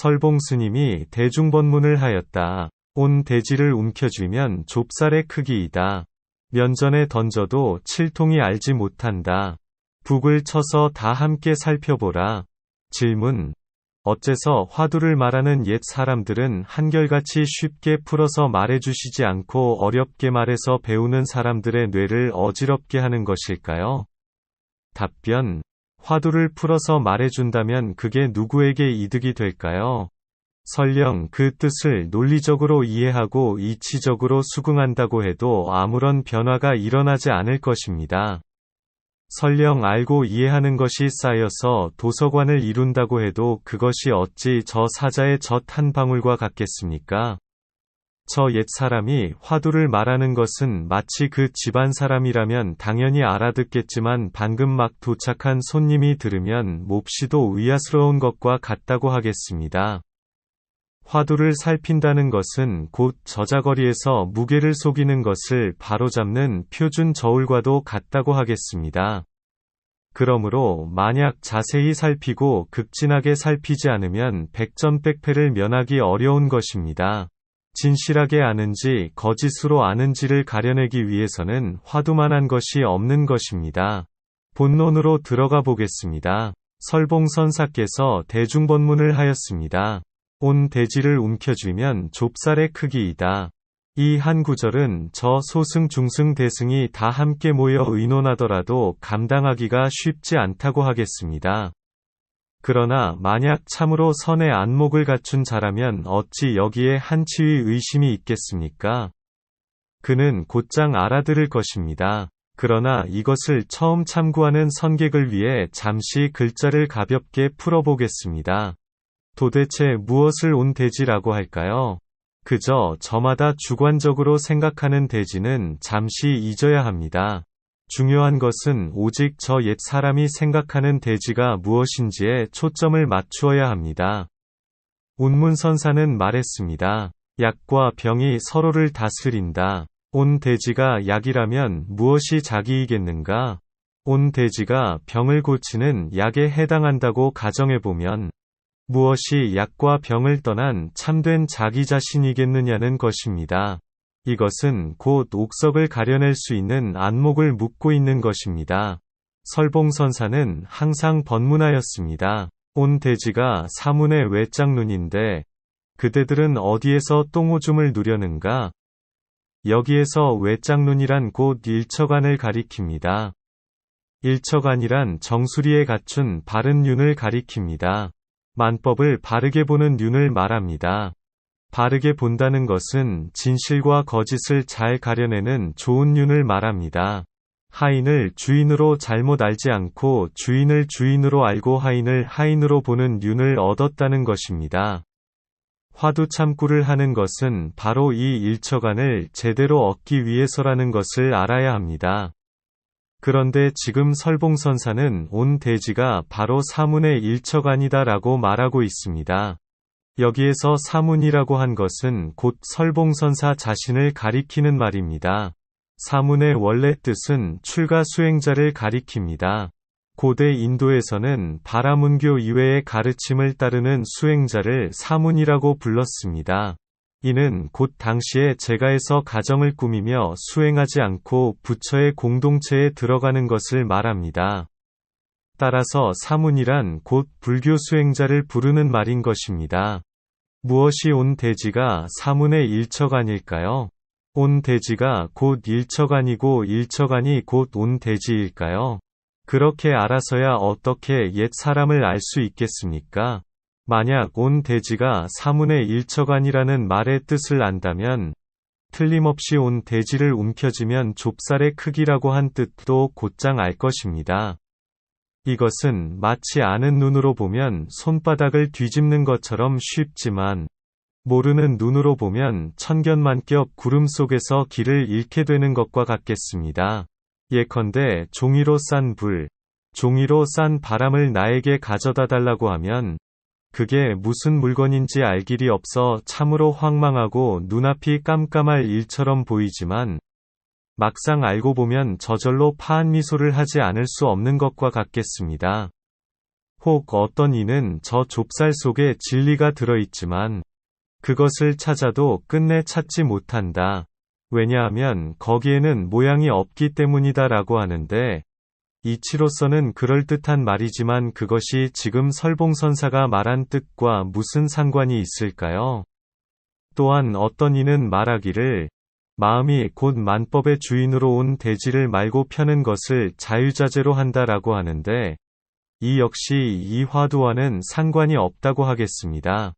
설봉스님이 대중번문을 하였다. 온 대지를 움켜쥐면 좁쌀의 크기이다. 면전에 던져도 칠통이 알지 못한다. 북을 쳐서 다 함께 살펴보라. 질문. 어째서 화두를 말하는 옛 사람들은 한결같이 쉽게 풀어서 말해주시지 않고 어렵게 말해서 배우는 사람들의 뇌를 어지럽게 하는 것일까요? 답변. 화두를 풀어서 말해준다면 그게 누구에게 이득이 될까요? 설령 그 뜻을 논리적으로 이해하고 이치적으로 수긍한다고 해도 아무런 변화가 일어나지 않을 것입니다. 설령 알고 이해하는 것이 쌓여서 도서관을 이룬다고 해도 그것이 어찌 저 사자의 젖 한 방울과 같겠습니까? 저 옛 사람이 화두를 말하는 것은 마치 그 집안 사람이라면 당연히 알아듣겠지만 방금 막 도착한 손님이 들으면 몹시도 의아스러운 것과 같다고 하겠습니다. 화두를 살핀다는 것은 곧 저자거리에서 무게를 속이는 것을 바로잡는 표준 저울과도 같다고 하겠습니다. 그러므로 만약 자세히 살피고 극진하게 살피지 않으면 백전백패를 면하기 어려운 것입니다. 진실하게 아는지 거짓으로 아는지를 가려내기 위해서는 화두만한 것이 없는 것입니다. 본론으로 들어가 보겠습니다. 설봉선사께서 대중번문을 하였습니다. 온 대지를 움켜쥐면 좁쌀의 크기이다. 이 한 구절은 저 소승 중승 대승이 다 함께 모여 의논하더라도 감당하기가 쉽지 않다고 하겠습니다. 그러나 만약 참으로 선의 안목을 갖춘 자라면 어찌 여기에 한치의 의심이 있겠습니까? 그는 곧장 알아들을 것입니다. 그러나 이것을 처음 참고하는 선객을 위해 잠시 글자를 가볍게 풀어보겠습니다. 도대체 무엇을 온 대지라고 할까요? 그저 저마다 주관적으로 생각하는 대지는 잠시 잊어야 합니다. 중요한 것은 오직 저 옛 사람이 생각하는 대지가 무엇인지에 초점을 맞추어야 합니다. 운문선사는 말했습니다. 약과 병이 서로를 다스린다. 온 대지가 약이라면 무엇이 자기이겠는가? 온 대지가 병을 고치는 약에 해당한다고 가정해보면 무엇이 약과 병을 떠난 참된 자기 자신이겠느냐는 것입니다. 이것은 곧 옥석을 가려낼 수 있는 안목을 묻고 있는 것입니다. 설봉선사는 항상 번문하였습니다. 온 대지가 사문의 외짝눈인데 그대들은 어디에서 똥오줌을 누려는가? 여기에서 외짝눈이란 곧 일처간을 가리킵니다. 일처간이란 정수리에 갖춘 바른 윤을 가리킵니다. 만법을 바르게 보는 눈을 말합니다. 바르게 본다는 것은 진실과 거짓을 잘 가려내는 좋은 눈을 말합니다. 하인을 주인으로 잘못 알지 않고 주인을 주인으로 알고 하인을 하인으로 보는 눈을 얻었다는 것입니다. 화두 참고를 하는 것은 바로 이 일처간을 제대로 얻기 위해서라는 것을 알아야 합니다. 그런데 지금 설봉선사는 온 대지가 바로 사문의 일처간이다라고 말하고 있습니다. 여기에서 사문이라고 한 것은 곧 설봉선사 자신을 가리키는 말입니다. 사문의 원래 뜻은 출가 수행자를 가리킵니다. 고대 인도에서는 바라문교 이외의 가르침을 따르는 수행자를 사문이라고 불렀습니다. 이는 곧 당시에 제가에서 가정을 꾸미며 수행하지 않고 부처의 공동체에 들어가는 것을 말합니다. 따라서 사문이란 곧 불교 수행자를 부르는 말인 것입니다. 무엇이 온 대지가 사문의 일처간일까요? 온 대지가 곧 일처간이고 일처간이 곧 온 대지일까요? 그렇게 알아서야 어떻게 옛 사람을 알 수 있겠습니까? 만약 온 대지가 사문의 일처간이라는 말의 뜻을 안다면 틀림없이 온 대지를 움켜쥐면 좁쌀의 크기라고 한 뜻도 곧장 알 것입니다. 이것은 마치 아는 눈으로 보면 손바닥을 뒤집는 것처럼 쉽지만 모르는 눈으로 보면 천견만겹 구름 속에서 길을 잃게 되는 것과 같겠습니다. 예컨대 종이로 싼 불, 종이로 싼 바람을 나에게 가져다 달라고 하면 그게 무슨 물건인지 알 길이 없어 참으로 황망하고 눈앞이 깜깜할 일처럼 보이지만 막상 알고 보면 저절로 파한 미소를 하지 않을 수 없는 것과 같겠습니다. 혹 어떤 이는 저 좁쌀 속에 진리가 들어있지만 그것을 찾아도 끝내 찾지 못한다. 왜냐하면 거기에는 모양이 없기 때문이다 라고 하는데, 이치로서는 그럴듯한 말이지만 그것이 지금 설봉선사가 말한 뜻과 무슨 상관이 있을까요? 또한 어떤 이는 말하기를 마음이 곧 만법의 주인으로 온 대지를 말고 펴는 것을 자유자재로 한다라고 하는데, 이 역시 이 화두와는 상관이 없다고 하겠습니다.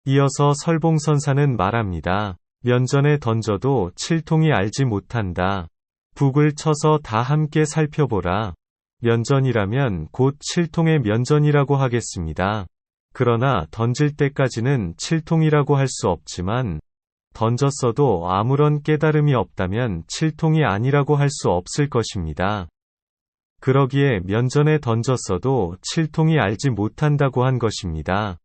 이어서 설봉선사는 말합니다. 면전에 던져도 칠통이 알지 못한다. 북을 쳐서 다 함께 살펴보라. 면전이라면 곧 칠통의 면전이라고 하겠습니다. 그러나 던질 때까지는 칠통이라고 할 수 없지만 던졌어도 아무런 깨달음이 없다면 칠통이 아니라고 할 수 없을 것입니다. 그러기에 면전에 던졌어도 칠통이 알지 못한다고 한 것입니다.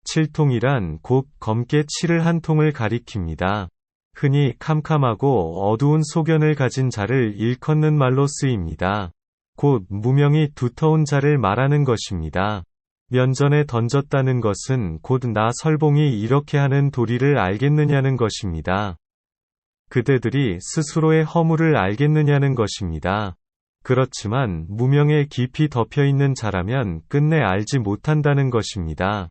칠통이란 곧 검게 칠을 한 통을 가리킵니다. 흔히 캄캄하고 어두운 소견을 가진 자를 일컫는 말로 쓰입니다. 곧 무명이 두터운 자를 말하는 것입니다. 면전에 던졌다는 것은 곧 나 설봉이 이렇게 하는 도리를 알겠느냐는 것입니다. 그대들이 스스로의 허물을 알겠느냐는 것입니다. 그렇지만 무명에 깊이 덮여있는 자라면 끝내 알지 못한다는 것입니다.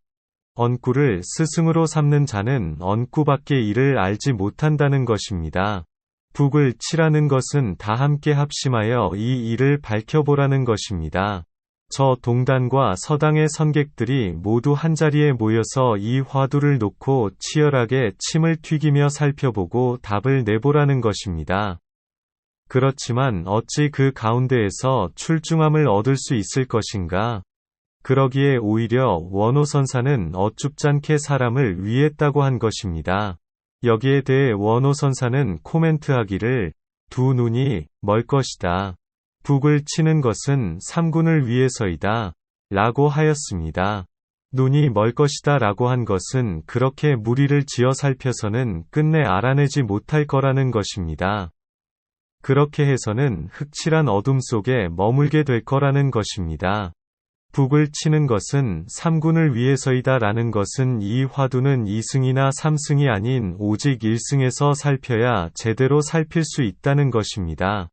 언꾸를 스승으로 삼는 자는 언꾸밖에 이를 알지 못한다는 것입니다. 북을 칠하는 것은 다 함께 합심하여 이 일을 밝혀보라는 것입니다. 저 동단과 서당의 선객들이 모두 한자리에 모여서 이 화두를 놓고 치열하게 침을 튀기며 살펴보고 답을 내보라는 것입니다. 그렇지만 어찌 그 가운데에서 출중함을 얻을 수 있을 것인가? 그러기에 오히려 원오선사는 어줍잖게 사람을 위했다고 한 것입니다. 여기에 대해 원오선사는 코멘트하기를 두 눈이 멀 것이다. 북을 치는 것은 삼군을 위해서이다. 라고 하였습니다. 눈이 멀 것이다 라고 한 것은 그렇게 무리를 지어 살펴서는 끝내 알아내지 못할 거라는 것입니다. 그렇게 해서는 흑칠한 어둠 속에 머물게 될 거라는 것입니다. 북을 치는 것은 삼군을 위해서이다 라는 것은 이 화두는 2승이나 3승이 아닌 오직 1승에서 살펴야 제대로 살필 수 있다는 것입니다.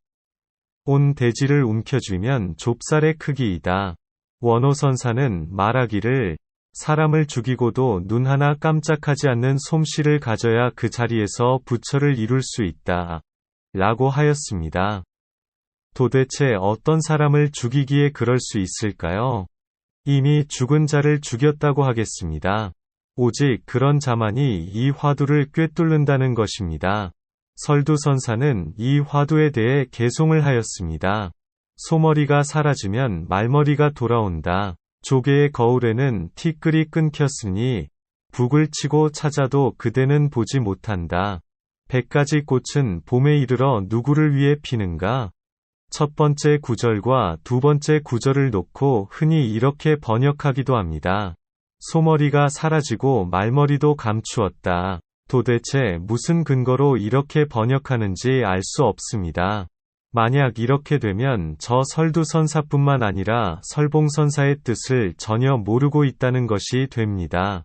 온 대지를 움켜쥐면 좁쌀의 크기이다. 원오선사는 말하기를 사람을 죽이고도 눈 하나 깜짝하지 않는 솜씨를 가져야 그 자리에서 부처를 이룰 수 있다. 라고 하였습니다. 도대체 어떤 사람을 죽이기에 그럴 수 있을까요? 이미 죽은 자를 죽였다고 하겠습니다. 오직 그런 자만이 이 화두를 꿰뚫는다는 것입니다. 설두선사는 이 화두에 대해 개송을 하였습니다. 소머리가 사라지면 말머리가 돌아온다. 조개의 거울에는 티끌이 끊겼으니 북을 치고 찾아도 그대는 보지 못한다. 100가지 꽃은 봄에 이르러 누구를 위해 피는가? 첫 번째 구절과 두 번째 구절을 놓고 흔히 이렇게 번역하기도 합니다. 소머리가 사라지고 말머리도 감추었다. 도대체 무슨 근거로 이렇게 번역하는지 알 수 없습니다. 만약 이렇게 되면 저 설두선사뿐만 아니라 설봉선사의 뜻을 전혀 모르고 있다는 것이 됩니다.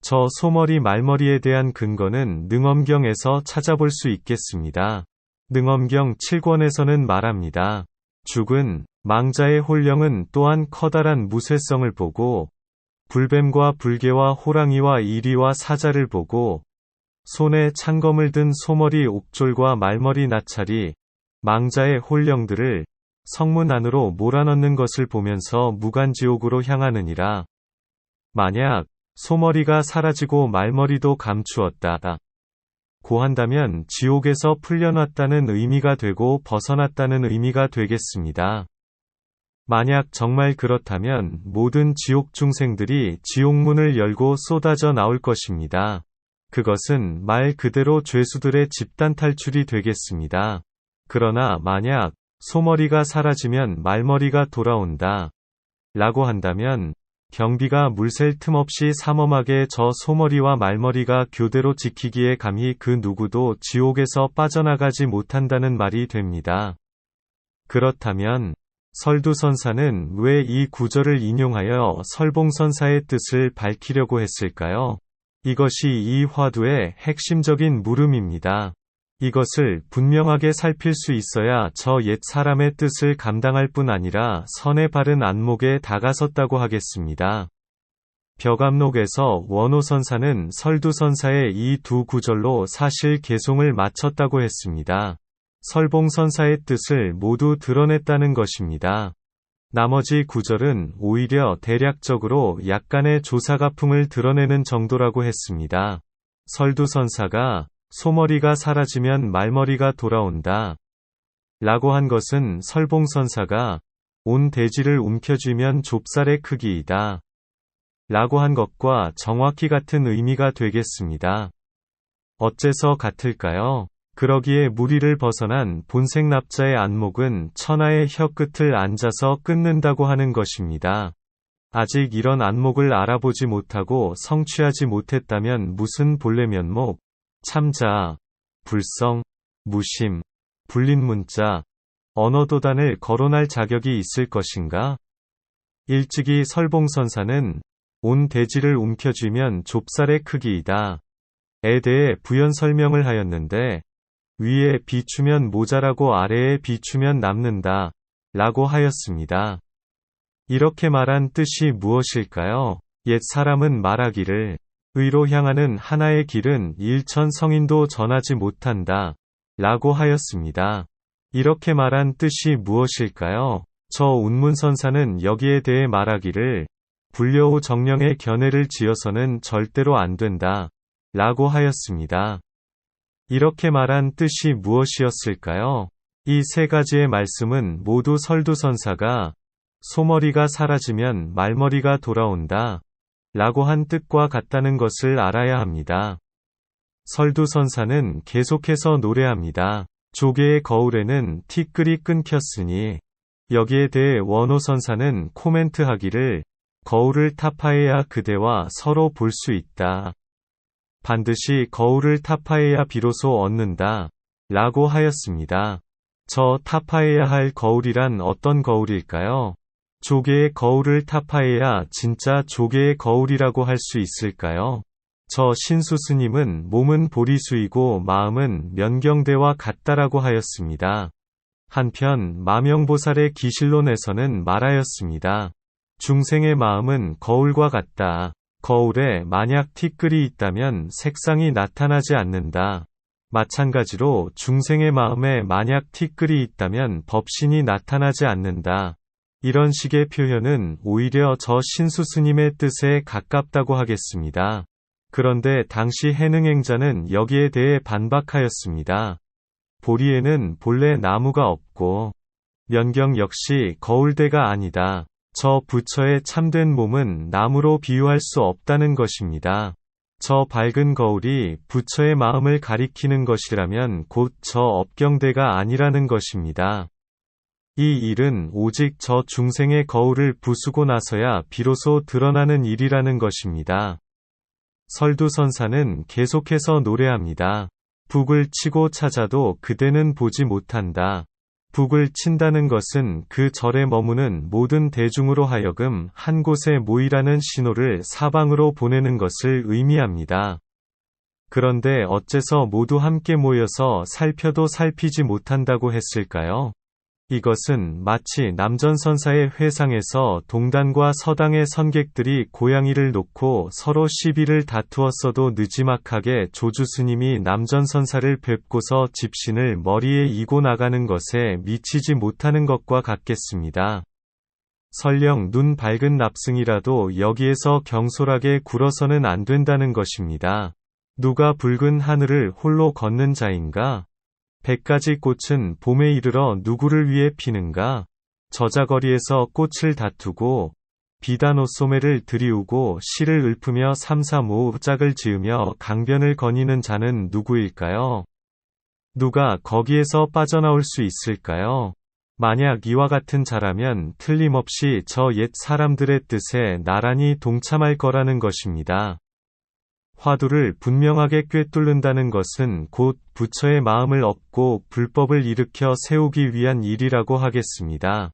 저 소머리 말머리에 대한 근거는 능엄경에서 찾아볼 수 있겠습니다. 능엄경 7권에서는 말합니다. 죽은 망자의 홀령은 또한 커다란 무쇠성을 보고 불뱀과 불개와 호랑이와 이리와 사자를 보고 손에 창검을 든 소머리 옥졸과 말머리 나찰이 망자의 홀령들을 성문 안으로 몰아넣는 것을 보면서 무간지옥으로 향하느니라. 만약 소머리가 사라지고 말머리도 감추었다. 고한다면 지옥에서 풀려났다는 의미가 되고 벗어났다는 의미가 되겠습니다. 만약 정말 그렇다면 모든 지옥 중생들이 지옥문을 열고 쏟아져 나올 것입니다. 그것은 말 그대로 죄수들의 집단 탈출이 되겠습니다. 그러나 만약 소머리가 사라지면 말머리가 돌아온다. 라고 한다면 경비가 물샐 틈 없이 삼엄하게 저 소머리와 말머리가 교대로 지키기에 감히 그 누구도 지옥에서 빠져나가지 못한다는 말이 됩니다. 그렇다면 설두선사는 왜 이 구절을 인용하여 설봉선사의 뜻을 밝히려고 했을까요? 이것이 이 화두의 핵심적인 물음입니다. 이것을 분명하게 살필 수 있어야 저 옛 사람의 뜻을 감당할 뿐 아니라 선의 바른 안목에 다가섰다고 하겠습니다. 벽암록에서 원호선사는 설두선사의 이 두 구절로 사실 개송을 마쳤다고 했습니다. 설봉선사의 뜻을 모두 드러냈다는 것입니다. 나머지 구절은 오히려 대략적으로 약간의 조사가풍을 드러내는 정도라고 했습니다. 설두선사가 소머리가 사라지면 말머리가 돌아온다 라고 한 것은 설봉선사가 온 대지를 움켜쥐면 좁쌀의 크기이다 라고 한 것과 정확히 같은 의미가 되겠습니다. 어째서 같을까요? 그러기에 무리를 벗어난 본생납자의 안목은 천하의 혀끝을 앉아서 끊는다고 하는 것입니다. 아직 이런 안목을 알아보지 못하고 성취하지 못했다면 무슨 본래 면목, 참자, 불성, 무심, 불린문자, 언어도단을 거론할 자격이 있을 것인가? 일찍이 설봉선사는 온 대지를 움켜쥐면 좁쌀의 크기이다 에 대해 부연 설명을 하였는데 위에 비추면 모자라고 아래에 비추면 남는다 라고 하였습니다. 이렇게 말한 뜻이 무엇일까요? 옛 사람은 말하기를 의로 향하는 하나의 길은 일천 성인도 전하지 못한다 라고 하였습니다. 이렇게 말한 뜻이 무엇일까요? 저 운문선사는 여기에 대해 말하기를 불려오 정령의 견해를 지어서는 절대로 안 된다 라고 하였습니다. 이렇게 말한 뜻이 무엇이었을까요? 이 세 가지의 말씀은 모두 설두선사가 소머리가 사라지면 말머리가 돌아온다 라고 한 뜻과 같다는 것을 알아야 합니다. 설두선사는 계속해서 노래합니다. 조개의 거울에는 티끌이 끊겼으니 여기에 대해 원호선사는 코멘트하기를 거울을 타파해야 그대와 서로 볼 수 있다. 반드시 거울을 타파해야 비로소 얻는다 라고 하였습니다. 저 타파해야 할 거울이란 어떤 거울일까요? 조개의 거울을 타파해야 진짜 조개의 거울이라고 할 수 있을까요? 저 신수스님은 몸은 보리수이고 마음은 면경대와 같다라고 하였습니다. 한편 마명보살의 기실론에서는 말하였습니다. 중생의 마음은 거울과 같다. 거울에 만약 티끌이 있다면 색상이 나타나지 않는다. 마찬가지로 중생의 마음에 만약 티끌이 있다면 법신이 나타나지 않는다. 이런 식의 표현은 오히려 저 신수스님의 뜻에 가깝다고 하겠습니다. 그런데 당시 해능행자는 여기에 대해 반박하였습니다. 보리에는 본래 나무가 없고 면경 역시 거울대가 아니다. 저 부처의 참된 몸은 나무로 비유할 수 없다는 것입니다. 저 밝은 거울이 부처의 마음을 가리키는 것이라면 곧 저 업경대가 아니라는 것입니다. 이 일은 오직 저 중생의 거울을 부수고 나서야 비로소 드러나는 일이라는 것입니다. 설두선사는 계속해서 노래합니다. 북을 치고 찾아도 그대는 보지 못한다. 북을 친다는 것은 그 절에 머무는 모든 대중으로 하여금 한 곳에 모이라는 신호를 사방으로 보내는 것을 의미합니다. 그런데 어째서 모두 함께 모여서 살펴도 살피지 못한다고 했을까요? 이것은 마치 남전선사의 회상에서 동단과 서당의 선객들이 고양이를 놓고 서로 시비를 다투었어도 느지막하게 조주스님이 남전선사를 뵙고서 집신을 머리에 이고 나가는 것에 미치지 못하는 것과 같겠습니다. 설령 눈 밝은 납승이라도 여기에서 경솔하게 굴어서는 안 된다는 것입니다. 누가 붉은 하늘을 홀로 걷는 자인가? 100가지 꽃은 봄에 이르러 누구를 위해 피는가? 저자거리에서 꽃을 다투고 비단옷소매를 들이우고 시를 읊으며 삼삼오오짝을 지으며 강변을 거니는 자는 누구일까요? 누가 거기에서 빠져나올 수 있을까요? 만약 이와 같은 자라면 틀림없이 저 옛 사람들의 뜻에 나란히 동참할 거라는 것입니다. 화두를 분명하게 꿰뚫는다는 것은 곧 부처의 마음을 얻고 불법을 일으켜 세우기 위한 일이라고 하겠습니다.